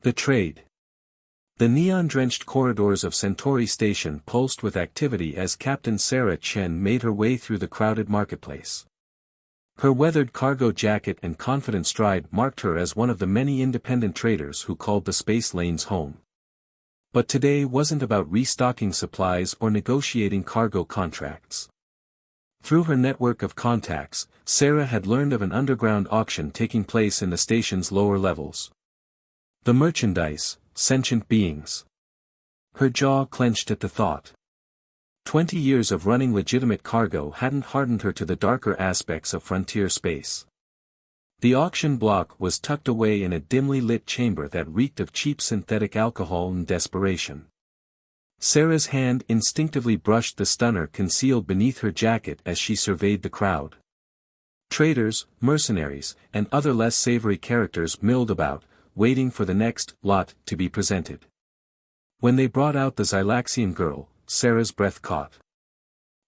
The trade. The neon-drenched corridors of Centauri Station pulsed with activity as Captain Sarah Chen made her way through the crowded marketplace. Her weathered cargo jacket and confident stride marked her as one of the many independent traders who called the space lanes home. But today wasn't about restocking supplies or negotiating cargo contracts. Through her network of contacts, Sarah had learned of an underground auction taking place in the station's lower levels. The merchandise, sentient beings. Her jaw clenched at the thought. 20 years of running legitimate cargo hadn't hardened her to the darker aspects of frontier space. The auction block was tucked away in a dimly lit chamber that reeked of cheap synthetic alcohol and desperation. Sarah's hand instinctively brushed the stunner concealed beneath her jacket as she surveyed the crowd. Traders, mercenaries, and other less savory characters milled about, waiting for the next lot to be presented. When they brought out the Xylaxian girl, Sarah's breath caught.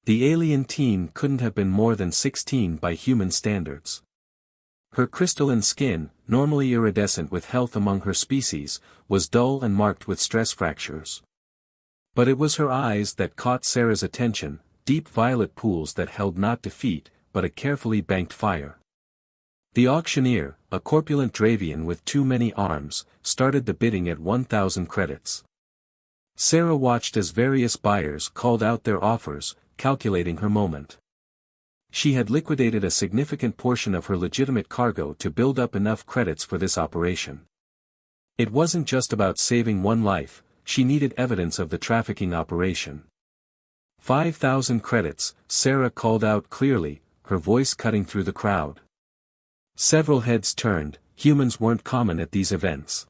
The alien teen couldn't have been more than 16 by human standards. Her crystalline skin, normally iridescent with health among her species, was dull and marked with stress fractures. But it was her eyes that caught Sarah's attention, deep violet pools that held not defeat, but a carefully banked fire. The auctioneer, a corpulent Dravian with too many arms, started the bidding at 1,000 credits. Sarah watched as various buyers called out their offers, calculating her moment. She had liquidated a significant portion of her legitimate cargo to build up enough credits for this operation. It wasn't just about saving one life, she needed evidence of the trafficking operation. 5,000 credits, Sarah called out clearly, her voice cutting through the crowd. Several heads turned. Humans weren't common at these events.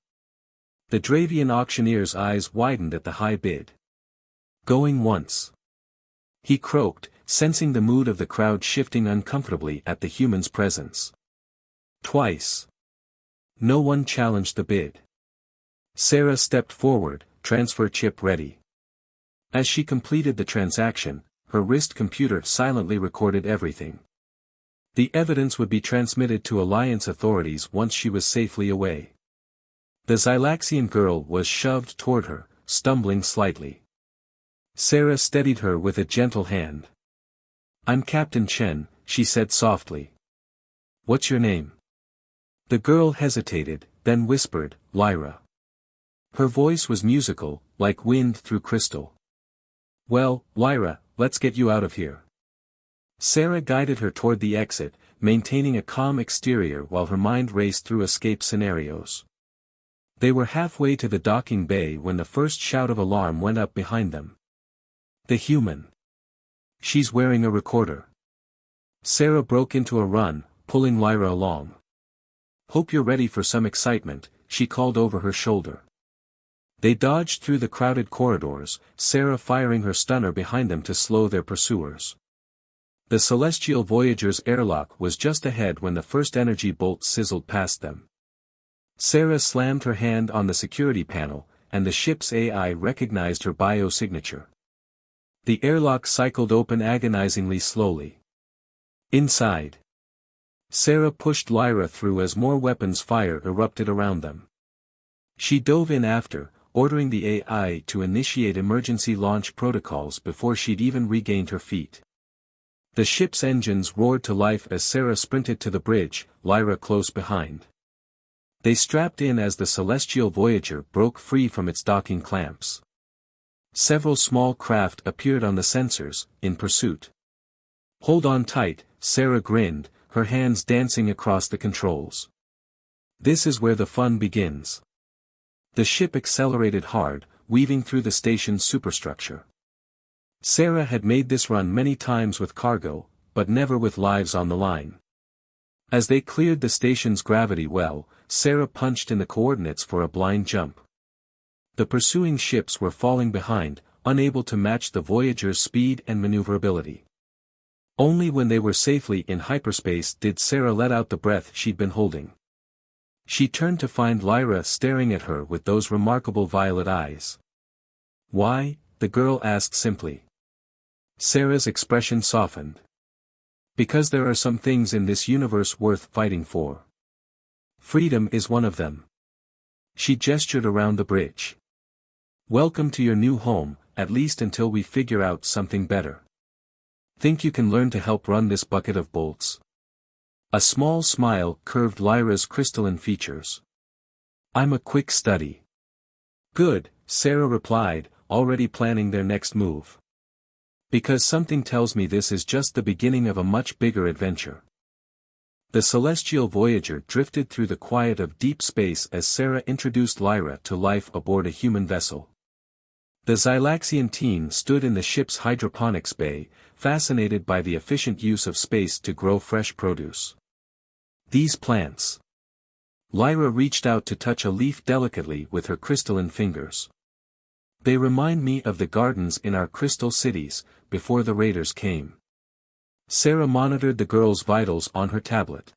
The Dravian auctioneer's eyes widened at the high bid. Going once. He croaked, sensing the mood of the crowd shifting uncomfortably at the human's presence. Twice. No one challenged the bid. Sarah stepped forward, transfer chip ready. As she completed the transaction, her wrist computer silently recorded everything. The evidence would be transmitted to Alliance authorities once she was safely away. The Xylaxian girl was shoved toward her, stumbling slightly. Sarah steadied her with a gentle hand. "I'm Captain Chen," she said softly. "What's your name?" The girl hesitated, then whispered, "Lyra." Her voice was musical, like wind through crystal. "Well, Lyra, let's get you out of here." Sarah guided her toward the exit, maintaining a calm exterior while her mind raced through escape scenarios. They were halfway to the docking bay when the first shout of alarm went up behind them. The human. "She's wearing a recorder." Sarah broke into a run, pulling Lyra along. "Hope you're ready for some excitement," she called over her shoulder. They dodged through the crowded corridors, Sarah firing her stunner behind them to slow their pursuers. The Celestial Voyager's airlock was just ahead when the first energy bolt sizzled past them. Sarah slammed her hand on the security panel, and the ship's AI recognized her biosignature. The airlock cycled open agonizingly slowly. Inside. Sarah pushed Lyra through as more weapons fire erupted around them. She dove in after, ordering the AI to initiate emergency launch protocols before she'd even regained her feet. The ship's engines roared to life as Sarah sprinted to the bridge, Lyra close behind. They strapped in as the Celestial Voyager broke free from its docking clamps. Several small craft appeared on the sensors, in pursuit. "Hold on tight," Sarah grinned, her hands dancing across the controls. "This is where the fun begins." The ship accelerated hard, weaving through the station's superstructure. Sarah had made this run many times with cargo, but never with lives on the line. As they cleared the station's gravity well, Sarah punched in the coordinates for a blind jump. The pursuing ships were falling behind, unable to match the Voyager's speed and maneuverability. Only when they were safely in hyperspace did Sarah let out the breath she'd been holding. She turned to find Lyra staring at her with those remarkable violet eyes. "Why?" the girl asked simply. Sarah's expression softened. "Because there are some things in this universe worth fighting for. Freedom is one of them." She gestured around the bridge. Welcome to your new home, at least until we figure out something better. Think you can learn to help run this bucket of bolts? A small smile curved Lyra's crystalline features. I'm a quick study. Good, Sarah replied, already planning their next move. Because something tells me this is just the beginning of a much bigger adventure. The celestial Voyager drifted through the quiet of deep space as Sarah introduced Lyra to life aboard a human vessel. The Xylaxian teen stood in the ship's hydroponics bay, fascinated by the efficient use of space to grow fresh produce. These plants. Lyra reached out to touch a leaf delicately with her crystalline fingers. They remind me of the gardens in our crystal cities, before the raiders came. Sarah monitored the girl's vitals on her tablet.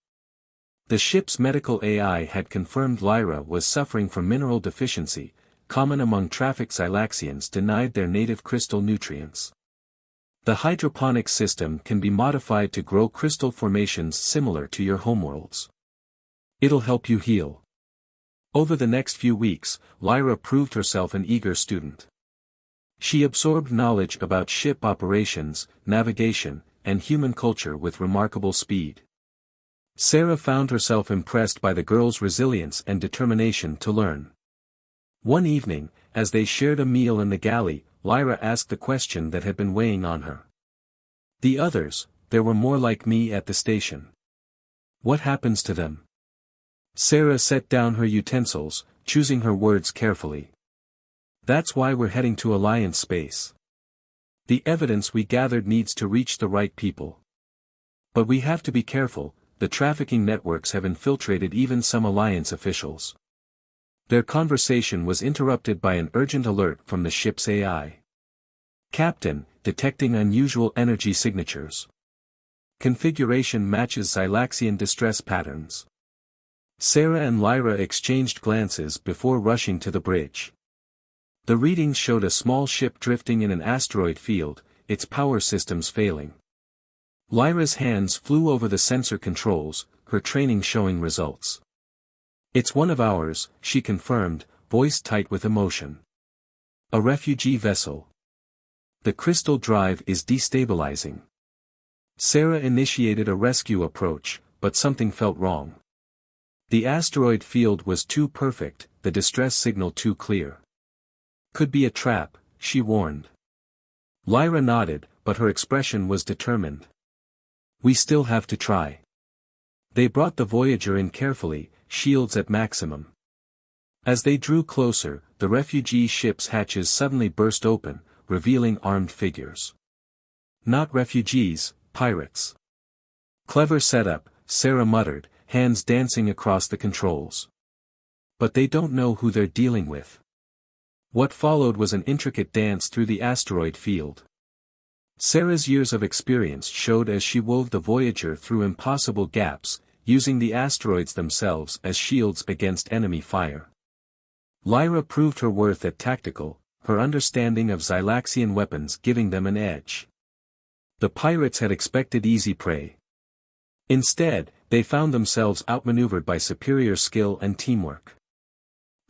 The ship's medical AI had confirmed Lyra was suffering from mineral deficiency, common among trafficked Xylaxians denied their native crystal nutrients. The hydroponic system can be modified to grow crystal formations similar to your homeworlds. It'll help you heal. Over the next few weeks, Lyra proved herself an eager student. She absorbed knowledge about ship operations, navigation, and human culture with remarkable speed. Sarah found herself impressed by the girl's resilience and determination to learn. One evening, as they shared a meal in the galley, Lyra asked the question that had been weighing on her. The others, there were more like me at the station. What happens to them? Sarah set down her utensils, choosing her words carefully. That's why we're heading to Alliance space. The evidence we gathered needs to reach the right people. But we have to be careful, the trafficking networks have infiltrated even some Alliance officials. Their conversation was interrupted by an urgent alert from the ship's AI. Captain, detecting unusual energy signatures. Configuration matches Xylaxian distress patterns. Sarah and Lyra exchanged glances before rushing to the bridge. The readings showed a small ship drifting in an asteroid field, its power systems failing. Lyra's hands flew over the sensor controls, her training showing results. It's one of ours, she confirmed, voice tight with emotion. A refugee vessel. The crystal drive is destabilizing. Sarah initiated a rescue approach, but something felt wrong. The asteroid field was too perfect, the distress signal too clear. Could be a trap, she warned. Lyra nodded, but her expression was determined. We still have to try. They brought the Voyager in carefully, shields at maximum. As they drew closer, the refugee ship's hatches suddenly burst open, revealing armed figures. Not refugees, pirates. Clever setup, Sarah muttered, hands dancing across the controls. But they don't know who they're dealing with. What followed was an intricate dance through the asteroid field. Sarah's years of experience showed as she wove the Voyager through impossible gaps, using the asteroids themselves as shields against enemy fire. Lyra proved her worth at tactical, her understanding of Xylaxian weapons giving them an edge. The pirates had expected easy prey. Instead, they found themselves outmaneuvered by superior skill and teamwork.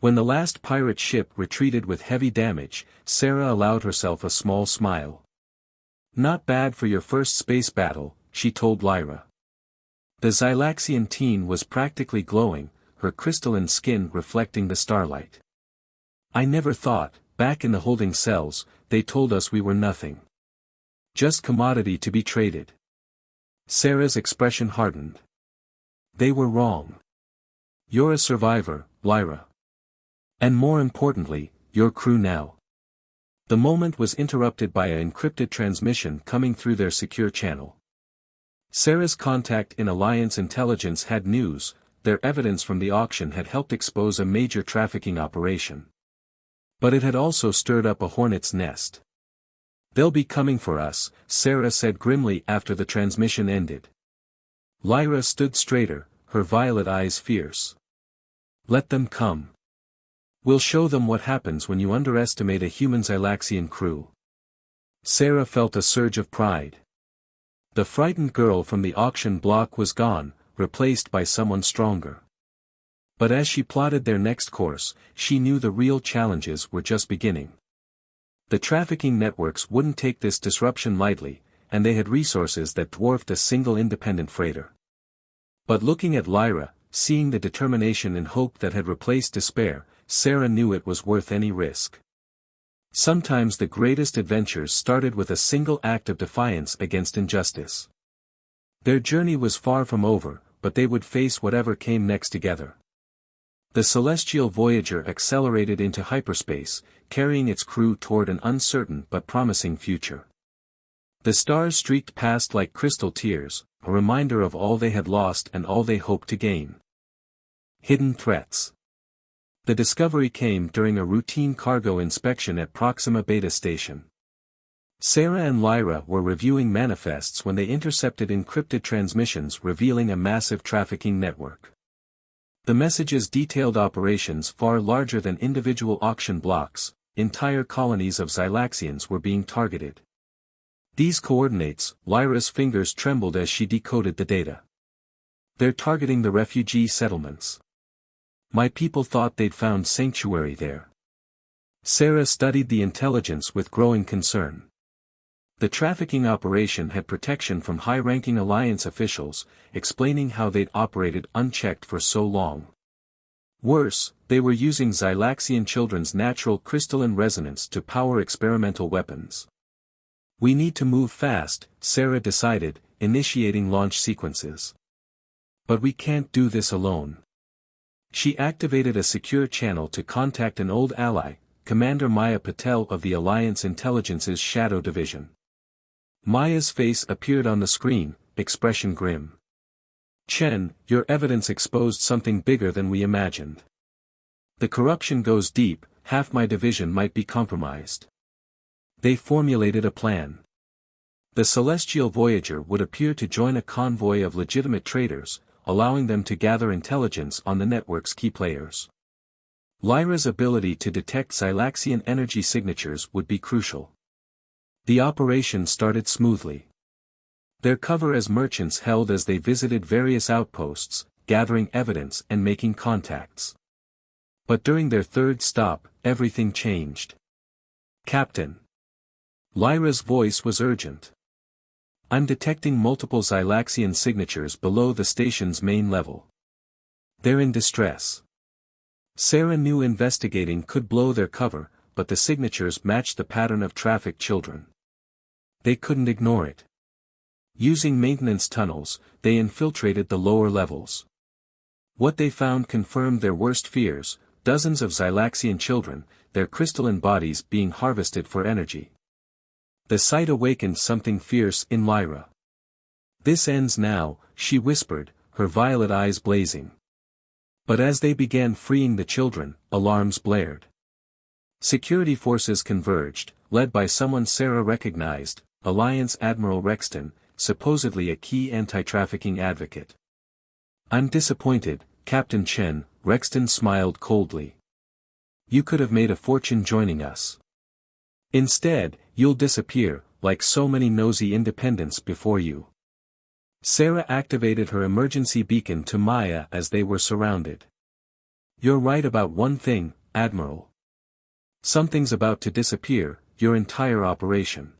When the last pirate ship retreated with heavy damage, Sarah allowed herself a small smile. Not bad for your first space battle, she told Lyra. The Xylaxian teen was practically glowing, her crystalline skin reflecting the starlight. I never thought, back in the holding cells, they told us we were nothing. Just commodity to be traded. Sarah's expression hardened. They were wrong. You're a survivor, Lyra. And more importantly, your crew now. The moment was interrupted by an encrypted transmission coming through their secure channel. Sarah's contact in Alliance Intelligence had news, their evidence from the auction had helped expose a major trafficking operation. But it had also stirred up a hornet's nest. They'll be coming for us, Sarah said grimly after the transmission ended. Lyra stood straighter, her violet eyes fierce. Let them come. We'll show them what happens when you underestimate a human Xylaxian crew. Sarah felt a surge of pride. The frightened girl from the auction block was gone, replaced by someone stronger. But as she plotted their next course, she knew the real challenges were just beginning. The trafficking networks wouldn't take this disruption lightly, and they had resources that dwarfed a single independent freighter. But looking at Lyra, seeing the determination and hope that had replaced despair, Sarah knew it was worth any risk. Sometimes the greatest adventures started with a single act of defiance against injustice. Their journey was far from over, but they would face whatever came next together. The celestial Voyager accelerated into hyperspace, carrying its crew toward an uncertain but promising future. The stars streaked past like crystal tears, a reminder of all they had lost and all they hoped to gain. Hidden threats. The discovery came during a routine cargo inspection at Proxima Beta Station. Sarah and Lyra were reviewing manifests when they intercepted encrypted transmissions revealing a massive trafficking network. The messages detailed operations far larger than individual auction blocks. Entire colonies of Xylaxians were being targeted. These coordinates, Lyra's fingers trembled as she decoded the data. They're targeting the refugee settlements. My people thought they'd found sanctuary there. Sarah studied the intelligence with growing concern. The trafficking operation had protection from high-ranking Alliance officials, explaining how they'd operated unchecked for so long. Worse, they were using Xylaxian children's natural crystalline resonance to power experimental weapons. We need to move fast, Sarah decided, initiating launch sequences. But we can't do this alone. She activated a secure channel to contact an old ally, Commander Maya Patel of the Alliance Intelligence's Shadow Division. Maya's face appeared on the screen, expression grim. Chen, your evidence exposed something bigger than we imagined. The corruption goes deep, half my division might be compromised. They formulated a plan. The Celestial Voyager would appear to join a convoy of legitimate traders, allowing them to gather intelligence on the network's key players. Lyra's ability to detect Xylaxian energy signatures would be crucial. The operation started smoothly. Their cover as merchants held as they visited various outposts, gathering evidence and making contacts. But during their third stop, everything changed. Captain. Lyra's voice was urgent. I'm detecting multiple Xylaxian signatures below the station's main level. They're in distress. Sarah knew investigating could blow their cover, but the signatures matched the pattern of trafficked children. They couldn't ignore it. Using maintenance tunnels, they infiltrated the lower levels. What they found confirmed their worst fears, dozens of Xylaxian children, their crystalline bodies being harvested for energy. The sight awakened something fierce in Lyra. This ends now, she whispered, her violet eyes blazing. But as they began freeing the children, alarms blared. Security forces converged, led by someone Sarah recognized, Alliance Admiral Rexton, supposedly a key anti-trafficking advocate. I'm disappointed, Captain Chen, Rexton smiled coldly. You could have made a fortune joining us. Instead, you'll disappear, like so many nosy independents before you. Sarah activated her emergency beacon to Maya as they were surrounded. You're right about one thing, Admiral. Something's about to disappear, your entire operation.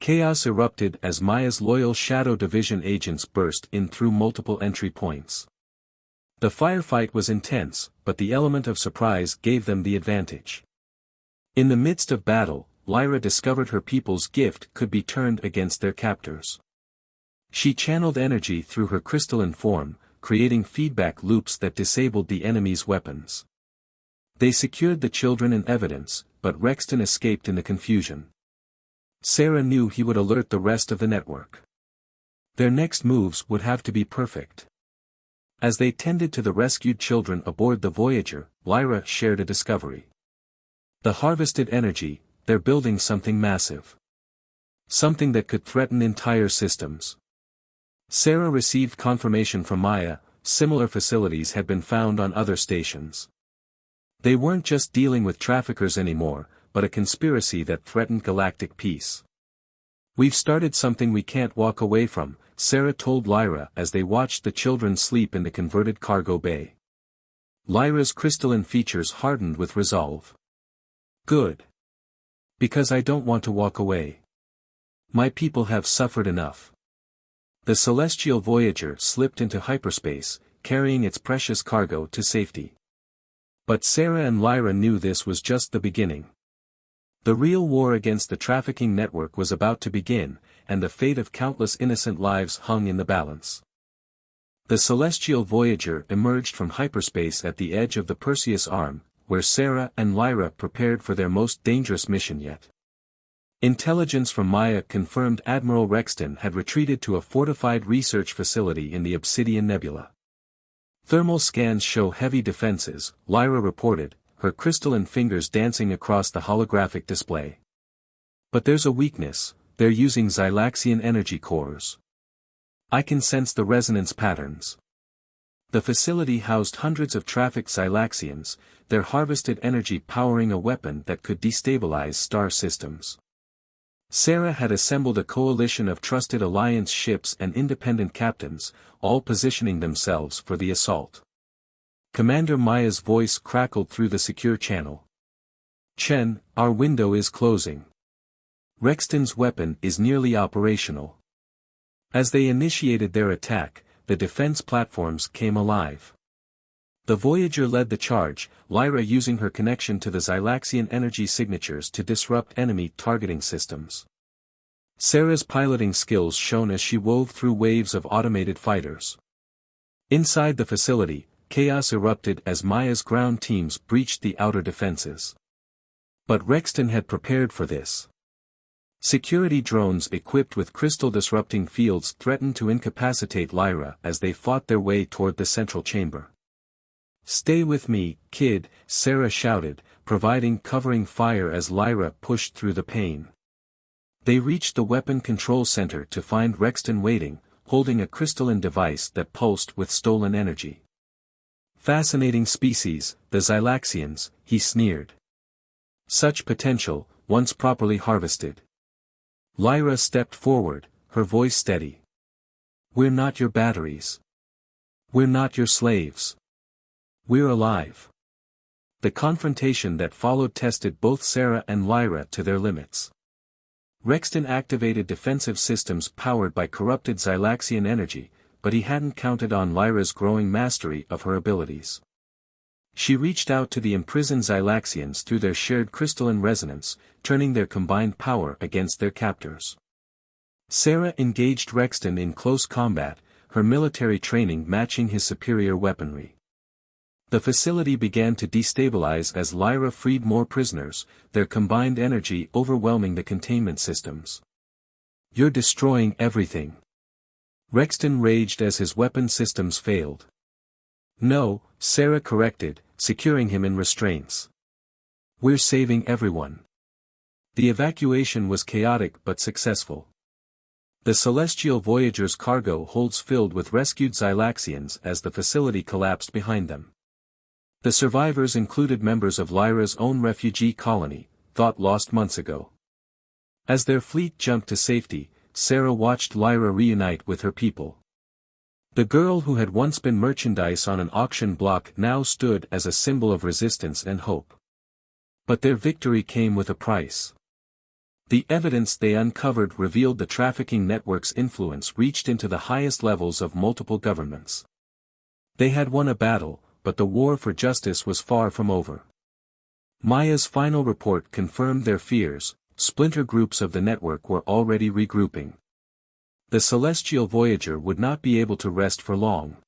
Chaos erupted as Maya's loyal Shadow Division agents burst in through multiple entry points. The firefight was intense, but the element of surprise gave them the advantage. In the midst of battle, Lyra discovered her people's gift could be turned against their captors. She channeled energy through her crystalline form, creating feedback loops that disabled the enemy's weapons. They secured the children and evidence, but Rexton escaped in the confusion. Sarah knew he would alert the rest of the network. Their next moves would have to be perfect. As they tended to the rescued children aboard the Voyager, Lyra shared a discovery. The harvested energy, they're building something massive. Something that could threaten entire systems. Sarah received confirmation from Maya, similar facilities had been found on other stations. They weren't just dealing with traffickers anymore, but a conspiracy that threatened galactic peace. We've started something we can't walk away from, Sarah told Lyra as they watched the children sleep in the converted cargo bay. Lyra's crystalline features hardened with resolve. Good. Because I don't want to walk away. My people have suffered enough. The celestial Voyager slipped into hyperspace, carrying its precious cargo to safety. But Sarah and Lyra knew this was just the beginning. The real war against the trafficking network was about to begin, and the fate of countless innocent lives hung in the balance. The celestial Voyager emerged from hyperspace at the edge of the Perseus Arm, where Sarah and Lyra prepared for their most dangerous mission yet. Intelligence from Maya confirmed Admiral Rexton had retreated to a fortified research facility in the Obsidian Nebula. Thermal scans show heavy defenses, Lyra reported, her crystalline fingers dancing across the holographic display. But there's a weakness, they're using Xylaxian energy cores. I can sense the resonance patterns. The facility housed hundreds of trafficked Xylaxians, their harvested energy powering a weapon that could destabilize star systems. Sarah had assembled a coalition of trusted Alliance ships and independent captains, all positioning themselves for the assault. Commander Maya's voice crackled through the secure channel. Chen, our window is closing. Rexton's weapon is nearly operational. As they initiated their attack, the defense platforms came alive. The Voyager led the charge, Lyra using her connection to the Xylaxian energy signatures to disrupt enemy targeting systems. Sarah's piloting skills shone as she wove through waves of automated fighters. Inside the facility, chaos erupted as Maya's ground teams breached the outer defenses. But Rexton had prepared for this. Security drones equipped with crystal-disrupting fields threatened to incapacitate Lyra as they fought their way toward the central chamber. "Stay with me, kid," Sarah shouted, providing covering fire as Lyra pushed through the pain. They reached the weapon control center to find Rexton waiting, holding a crystalline device that pulsed with stolen energy. "Fascinating species, the Xylaxians," he sneered. "Such potential, once properly harvested." Lyra stepped forward, her voice steady. "We're not your batteries. We're not your slaves. We're alive." The confrontation that followed tested both Sarah and Lyra to their limits. Rexton activated defensive systems powered by corrupted Xylaxian energy, but he hadn't counted on Lyra's growing mastery of her abilities. She reached out to the imprisoned Xylaxians through their shared crystalline resonance, turning their combined power against their captors. Sarah engaged Rexton in close combat, her military training matching his superior weaponry. The facility began to destabilize as Lyra freed more prisoners, their combined energy overwhelming the containment systems. "You're destroying everything." Rexton raged as his weapon systems failed. "No," Sarah corrected, securing him in restraints. "We're saving everyone." The evacuation was chaotic but successful. The Celestial Voyager's cargo holds filled with rescued Xylaxians as the facility collapsed behind them. The survivors included members of Lyra's own refugee colony, thought lost months ago. As their fleet jumped to safety, Sarah watched Lyra reunite with her people. The girl who had once been merchandise on an auction block now stood as a symbol of resistance and hope. But their victory came with a price. The evidence they uncovered revealed the trafficking network's influence reached into the highest levels of multiple governments. They had won a battle, but the war for justice was far from over. Maya's final report confirmed their fears, splinter groups of the network were already regrouping. The Celestial Voyager would not be able to rest for long.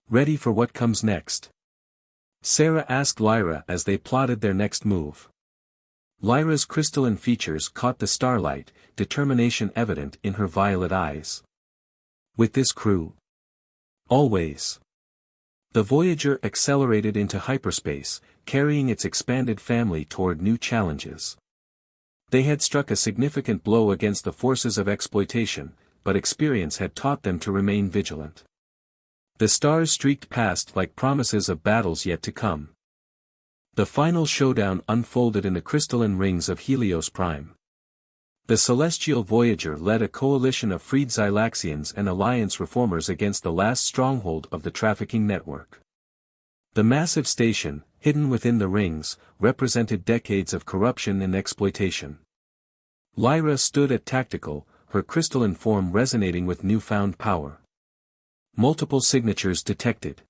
"Ready for what comes next?" Sarah asked Lyra as they plotted their next move. Lyra's crystalline features caught the starlight, determination evident in her violet eyes. "With this crew?" "Always." The Voyager accelerated into hyperspace, carrying its expanded family toward new challenges. They had struck a significant blow against the forces of exploitation, but experience had taught them to remain vigilant. The stars streaked past like promises of battles yet to come. The final showdown unfolded in the crystalline rings of Helios Prime. The Celestial Voyager led a coalition of freed Xylaxians and Alliance reformers against the last stronghold of the trafficking network. The massive station, hidden within the rings, represented decades of corruption and exploitation. Lyra stood at tactical, her crystalline form resonating with newfound power. Multiple signatures detected.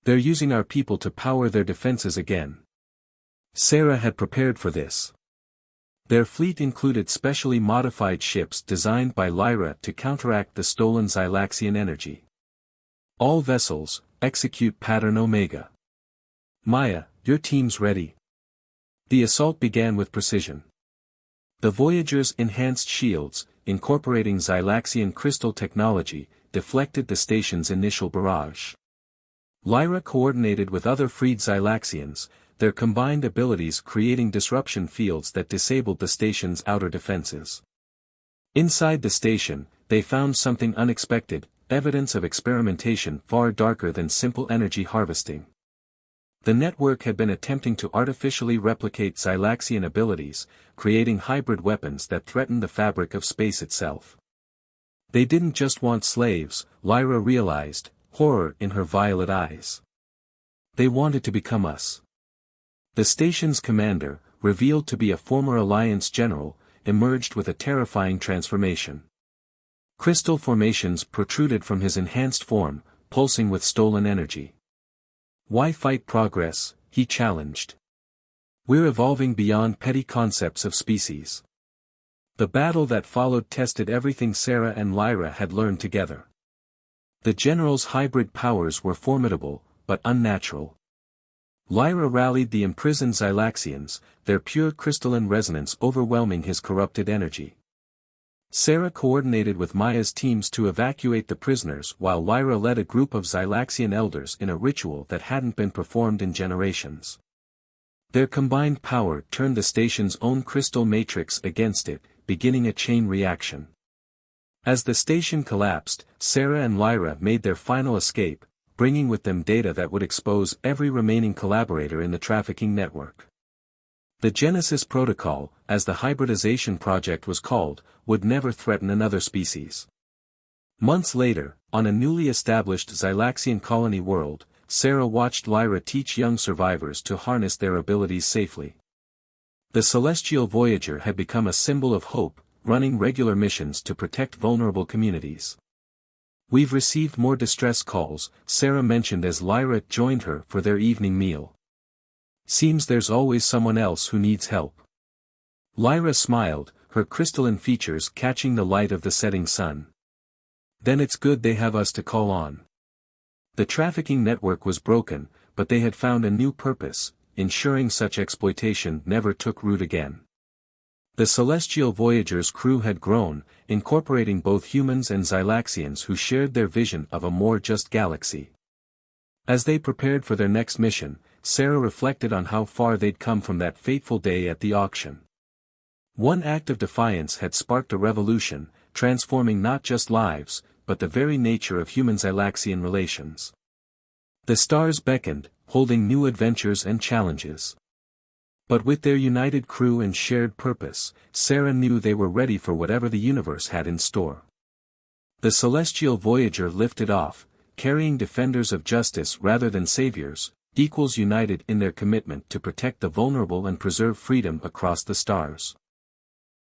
They're using our people to power their defenses again. Sarah had prepared for this. Their fleet included specially modified ships designed by Lyra to counteract the stolen Xylaxian energy. All vessels, execute pattern Omega. Maya, your team's ready. The assault began with precision. The Voyager's enhanced shields, incorporating Xylaxian crystal technology, deflected the station's initial barrage. Lyra coordinated with other freed Xylaxians, their combined abilities creating disruption fields that disabled the station's outer defenses. Inside the station, they found something unexpected, evidence of experimentation far darker than simple energy harvesting. The network had been attempting to artificially replicate Xylaxian abilities, creating hybrid weapons that threatened the fabric of space itself. They didn't just want slaves, Lyra realized, horror in her violet eyes. They wanted to become us. The station's commander, revealed to be a former Alliance general, emerged with a terrifying transformation. Crystal formations protruded from his enhanced form, pulsing with stolen energy. Why fight progress? He challenged. We're evolving beyond petty concepts of species. The battle that followed tested everything Sarah and Lyra had learned together. The general's hybrid powers were formidable, but unnatural. Lyra rallied the imprisoned Xylaxians, their pure crystalline resonance overwhelming his corrupted energy. Sarah coordinated with Maya's teams to evacuate the prisoners while Lyra led a group of Xylaxian elders in a ritual that hadn't been performed in generations. Their combined power turned the station's own crystal matrix against it, beginning a chain reaction. As the station collapsed, Sarah and Lyra made their final escape, bringing with them data that would expose every remaining collaborator in the trafficking network. The Genesis Protocol, as the hybridization project was called, would never threaten another species. Months later, on a newly established Xylaxian colony world, Sarah watched Lyra teach young survivors to harness their abilities safely. The Celestial Voyager had become a symbol of hope, running regular missions to protect vulnerable communities. We've received more distress calls, Sarah mentioned as Lyra joined her for their evening meal. Seems there's always someone else who needs help. Lyra smiled, her crystalline features catching the light of the setting sun. Then it's good they have us to call on. The trafficking network was broken, but they had found a new purpose, ensuring such exploitation never took root again. The Celestial Voyager's crew had grown, incorporating both humans and Xylaxians who shared their vision of a more just galaxy. As they prepared for their next mission, Sarah reflected on how far they'd come from that fateful day at the auction. One act of defiance had sparked a revolution, transforming not just lives, but the very nature of human-Xylaxian relations. The stars beckoned, holding new adventures and challenges. But with their united crew and shared purpose, Sarah knew they were ready for whatever the universe had in store. The Celestial Voyager lifted off, carrying defenders of justice rather than saviors, equals united in their commitment to protect the vulnerable and preserve freedom across the stars.